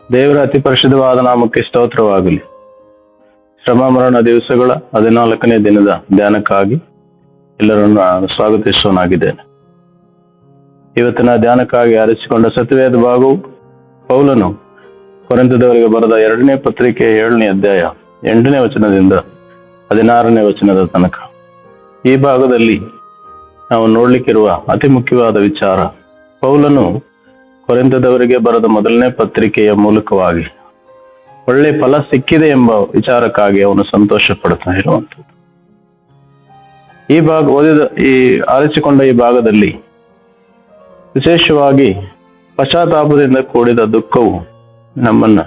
ದೇವರ ಅತಿ ಪರಿಶುದ್ಧವಾದ ನಾಮಕ್ಕೆ ಸ್ತೋತ್ರವಾಗಲಿ. ಶ್ರಮ ಮರಣ ದಿವಸಗಳ 14ನೇ ದಿನದ ಧ್ಯಾನಕ್ಕಾಗಿ ಎಲ್ಲರನ್ನು ನಾನು ಸ್ವಾಗತಿಸುವನಾಗಿದ್ದೇನೆ. ಇವತ್ತಿನ ಧ್ಯಾನಕ್ಕಾಗಿ ಆರಿಸಿಕೊಂಡ ಸತ್ಯವೇದ ಭಾಗವು ಪೌಲನು ಕೊರಿಂಥದವರಿಗೆ ಬರೆದ 2ನೇ ಪತ್ರಿಕೆ 7ನೇ ಅಧ್ಯಾಯ 8ನೇ ವಚನದಿಂದ 16ನೇ ವಚನದ ತನಕ. ಈ ಭಾಗದಲ್ಲಿ ನಾವು ನೋಡ್ಲಿಕ್ಕಿರುವ ಅತಿ ಮುಖ್ಯವಾದ ವಿಚಾರ, ಪೌಲನು ಕೊರಿಂಥದವರಿಗೆ ಬರೆದ 1ನೇ ಪತ್ರಿಕೆಯ ಮೂಲಕವಾಗಿ ಒಳ್ಳೆ ಫಲ ಸಿಕ್ಕಿದೆ ಎಂಬ ವಿಚಾರಕ್ಕಾಗಿ ಅವನು ಸಂತೋಷ ಪಡ್ತಾ ಇರುವಂಥದ್ದು. ಆರಿಸಿಕೊಂಡ ಈ ಭಾಗದಲ್ಲಿ ವಿಶೇಷವಾಗಿ ಪಶ್ಚಾತ್ತಾಪದಿಂದ ಕೂಡಿದ ದುಃಖವು ನಮ್ಮನ್ನ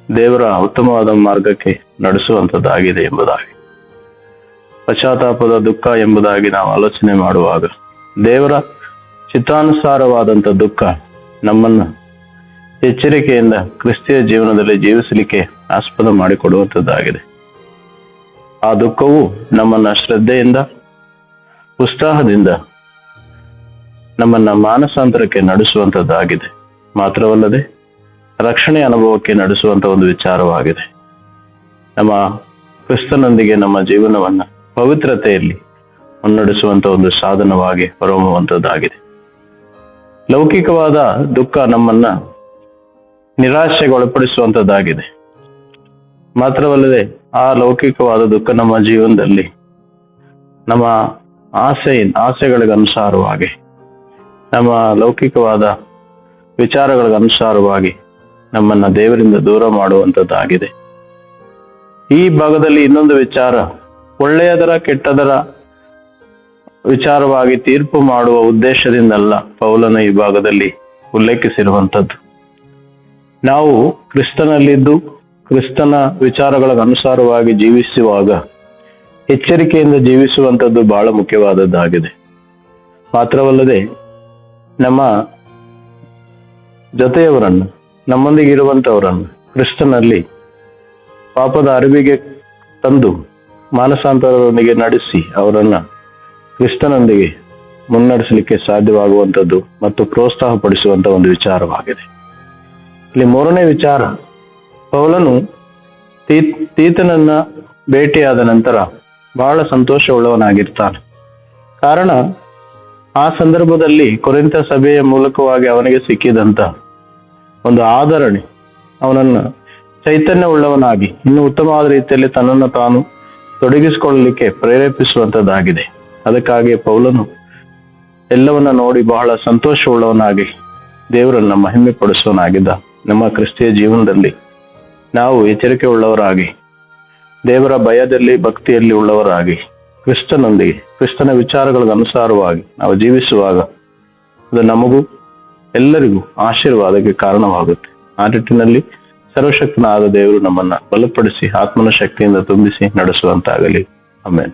ದೇವರ ಉತ್ತಮವಾದ ಮಾರ್ಗಕ್ಕೆ ನಡೆಸುವಂಥದ್ದಾಗಿದೆ ಎಂಬುದಾಗಿ, ಪಶ್ಚಾತ್ತಾಪದ ದುಃಖ ಎಂಬುದಾಗಿ ನಾವು ಆಲೋಚನೆ ಮಾಡುವಾಗ ದೇವರ ಚಿತ್ತಾನುಸಾರವಾದಂಥ ದುಃಖ ನಮ್ಮನ್ನ ಎಚ್ಚರಿಕೆಯಿಂದ ಕ್ರಿಸ್ತಿಯ ಜೀವನದಲ್ಲಿ ಜೀವಿಸಲಿಕ್ಕೆ ಆಸ್ಪದ ಮಾಡಿಕೊಡುವಂಥದ್ದಾಗಿದೆ. ಆ ದುಃಖವು ನಮ್ಮನ್ನ ಶ್ರದ್ಧೆಯಿಂದ, ಉತ್ಸಾಹದಿಂದ ನಮ್ಮನ್ನ ಮಾನಸಾಂತರಕ್ಕೆ ನಡೆಸುವಂಥದ್ದಾಗಿದೆ. ಮಾತ್ರವಲ್ಲದೆ ರಕ್ಷಣೆ ಅನುಭವಕ್ಕೆ ನಡೆಸುವಂತ ಒಂದು ವಿಚಾರವಾಗಿದೆ. ನಮ್ಮ ಕ್ರಿಸ್ತನೊಂದಿಗೆ ನಮ್ಮ ಜೀವನವನ್ನ ಪವಿತ್ರತೆಯಲ್ಲಿ ಮುನ್ನಡೆಸುವಂತ ಒಂದು ಸಾಧನವಾಗಿ ಹೊರಹೊಮ್ಮುವಂಥದ್ದಾಗಿದೆ. ಲೌಕಿಕವಾದ ದುಃಖ ನಮ್ಮನ್ನ ನಿರಾಶೆಗೆ ಒಳಪಡಿಸುವಂಥದ್ದಾಗಿದೆ. ಮಾತ್ರವಲ್ಲದೆ ಆ ಲೌಕಿಕವಾದ ದುಃಖ ನಮ್ಮ ಜೀವನದಲ್ಲಿ ನಮ್ಮ ಆಸೆಗಳಿಗೆ ಅನುಸಾರವಾಗಿ, ನಮ್ಮ ಲೌಕಿಕವಾದ ವಿಚಾರಗಳಿಗೆ ಅನುಸಾರವಾಗಿ ನಮ್ಮನ್ನ ದೇವರಿಂದ ದೂರ ಮಾಡುವಂಥದ್ದಾಗಿದೆ. ಈ ಭಾಗದಲ್ಲಿ ಇನ್ನೊಂದು ವಿಚಾರ, ಒಳ್ಳೆಯದರ ಕೆಟ್ಟದರ ವಿಚಾರವಾಗಿ ತೀರ್ಪು ಮಾಡುವ ಉದ್ದೇಶದಿಂದಲ್ಲ ಪೌಲನ ಈ ಭಾಗದಲ್ಲಿ ಉಲ್ಲೇಖಿಸಿರುವಂಥದ್ದು. ನಾವು ಕ್ರಿಸ್ತನಲ್ಲಿದ್ದು ಕ್ರಿಸ್ತನ ವಿಚಾರಗಳ ಅನುಸಾರವಾಗಿ ಜೀವಿಸುವಾಗ ಎಚ್ಚರಿಕೆಯಿಂದ ಜೀವಿಸುವಂಥದ್ದು ಬಹಳ ಮುಖ್ಯವಾದದ್ದಾಗಿದೆ. ಮಾತ್ರವಲ್ಲದೆ ನಮ್ಮ ಜೊತೆಯವರನ್ನು, ನಮ್ಮೊಂದಿಗೆ ಇರುವಂಥವರನ್ನು ಕ್ರಿಸ್ತನಲ್ಲಿ ಪಾಪದ ಅರಿವಿಗೆ ತಂದು ಮಾನಸಾಂತರದೊಂದಿಗೆ ನಡೆಸಿ ಅವರನ್ನ ಕ್ರಿಸ್ತನೊಂದಿಗೆ ಮುನ್ನಡೆಸಲಿಕ್ಕೆ ಸಾಧ್ಯವಾಗುವಂಥದ್ದು ಮತ್ತು ಪ್ರೋತ್ಸಾಹ ಪಡಿಸುವಂತ ಒಂದು ವಿಚಾರವಾಗಿದೆ. ಇಲ್ಲಿ 3ನೇ ವಿಚಾರ, ಪೌಲನು ತೀತನನ್ನ ಭೇಟಿಯಾದ ನಂತರ ಬಹಳ ಸಂತೋಷವುಳ್ಳವನಾಗಿರ್ತಾನೆ. ಕಾರಣ ಆ ಸಂದರ್ಭದಲ್ಲಿ ಕೊರಿಂಥ ಸಭೆಯ ಮೂಲಕವಾಗಿ ಅವನಿಗೆ ಸಿಕ್ಕಿದಂತ ಒಂದು ಆದರಣೆ ಅವನನ್ನ ಚೈತನ್ಯವುಳ್ಳವನಾಗಿ ಇನ್ನು ಉತ್ತಮವಾದ ರೀತಿಯಲ್ಲಿ ತನ್ನನ್ನು ತಾನು ತೊಡಗಿಸಿಕೊಳ್ಳಲಿಕ್ಕೆ ಪ್ರೇರೇಪಿಸುವಂಥದ್ದಾಗಿದೆ. ಅದಕ್ಕಾಗಿ ಪೌಲನು ಎಲ್ಲವನ್ನ ನೋಡಿ ಬಹಳ ಸಂತೋಷವುಳ್ಳವನಾಗಿ ದೇವರನ್ನ ಮಹಿಮೆ ಪಡಿಸುವನಾಗಿದ್ದ. ನಮ್ಮ ಕ್ರಿಸ್ತಿಯ ಜೀವನದಲ್ಲಿ ನಾವು ಎಚ್ಚರಿಕೆ ಉಳ್ಳವರಾಗಿ, ದೇವರ ಭಯದಲ್ಲಿ ಭಕ್ತಿಯಲ್ಲಿ ಉಳ್ಳವರಾಗಿ, ಕ್ರಿಸ್ತನೊಂದಿಗೆ ಕ್ರಿಸ್ತನ ವಿಚಾರಗಳಿಗೆ ಅನುಸಾರವಾಗಿ ನಾವು ಜೀವಿಸುವಾಗ ಅದು ನಮಗೂ ಎಲ್ಲರಿಗೂ ಆಶೀರ್ವಾದಕ್ಕೆ ಕಾರಣವಾಗುತ್ತೆ. ಆ ನಿಟ್ಟಿನಲ್ಲಿ ಸರ್ವಶಕ್ತನಾದ ದೇವರು ನಮ್ಮನ್ನ ಬಲಪಡಿಸಿ ಆತ್ಮನ ಶಕ್ತಿಯಿಂದ ತುಂಬಿಸಿ ನಡೆಸುವಂತಾಗಲಿ. ಆಮೆನ್.